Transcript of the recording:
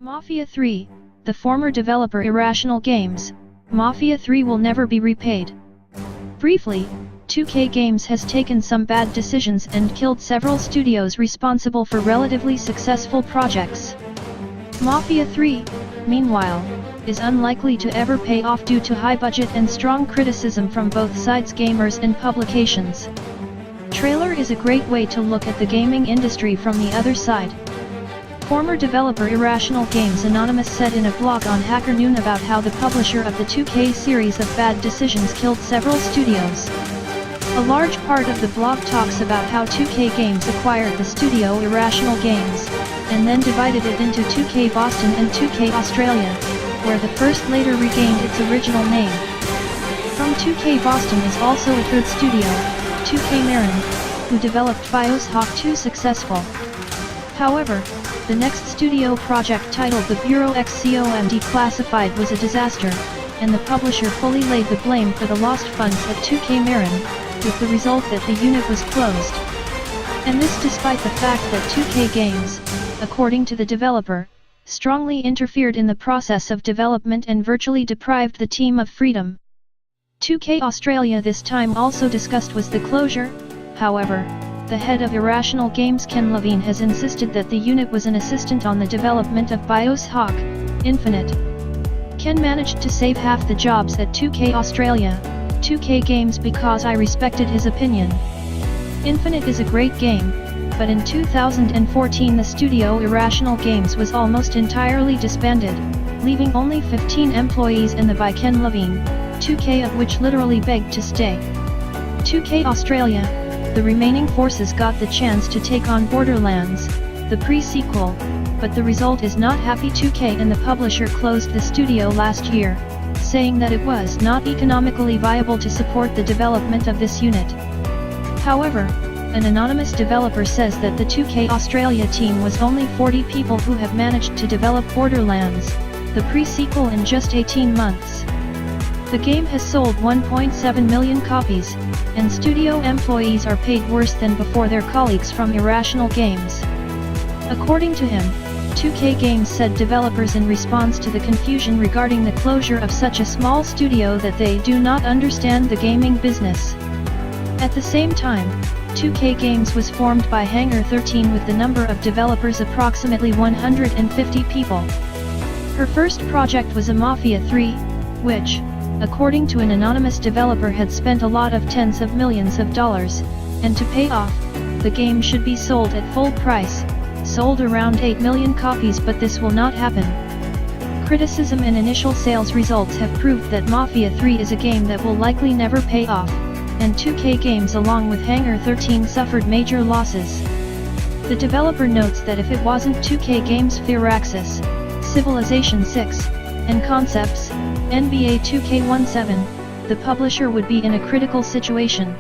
Mafia III, the former developer Irrational Games, Mafia III will never be repaid. Briefly, 2K Games has taken some bad decisions and killed several studios responsible for relatively successful projects. Mafia III, meanwhile, is unlikely to ever pay off due to high budget and strong criticism from both sides, gamers and publications. Trailer is a great way to look at the gaming industry from the other side. Former developer Irrational Games Anonymous said in a blog on Hackernoon about how the publisher of the 2K series of bad decisions killed several studios. A large part of the blog talks about how 2K Games acquired the Studio Irrational Games, and then divided it into 2K Boston and 2K Australia, where the first later regained its original name. From 2K Boston is also a third studio, 2K Marin, who developed BioShock 2 successful. However, the next studio project titled The Bureau XCOM Declassified was a disaster, and the publisher fully laid the blame for the lost funds at 2K Marin, with the result that the unit was closed. And this despite the fact that 2K Games, according to the developer, strongly interfered in the process of development and virtually deprived the team of freedom. 2K Australia this time also discussed was the closure. However, the head of Irrational Games Ken Levine has insisted that the unit was an assistant on the development of BioShock Infinite. Ken managed to save half the jobs at 2K Australia, 2K Games because I respected his opinion. Infinite is a great game, but in 2014 the Studio Irrational Games was almost entirely disbanded, leaving only 15 employees in the by Ken Levine, 2K of which literally begged to stay. 2K Australia, the remaining forces got the chance to take on Borderlands, the pre-sequel, but the result is not happy. 2K and the publisher closed the studio last year, saying that it was not economically viable to support the development of this unit. However, an anonymous developer says that the 2K Australia team was only 40 people who have managed to develop Borderlands, the pre-sequel, in just 18 months. The game has sold 1.7 million copies, and studio employees are paid worse than before their colleagues from Irrational Games. According to him, 2K Games said developers in response to the confusion regarding the closure of such a small studio that they do not understand the gaming business. At the same time, 2K Games was formed by Hangar 13 with the number of developers approximately 150 people. Her first project was a Mafia III, which, according to an anonymous developer, had spent a lot of tens of millions of dollars, and to pay off, the game should be sold at full price, sold around 8 million copies, but this will not happen. Criticism and initial sales results have proved that Mafia III is a game that will likely never pay off, and 2K Games along with Hangar 13 suffered major losses. The developer notes that if it wasn't 2K Games' Firaxis, Civilization 6, and Concepts, NBA 2K17, the publisher would be in a critical situation.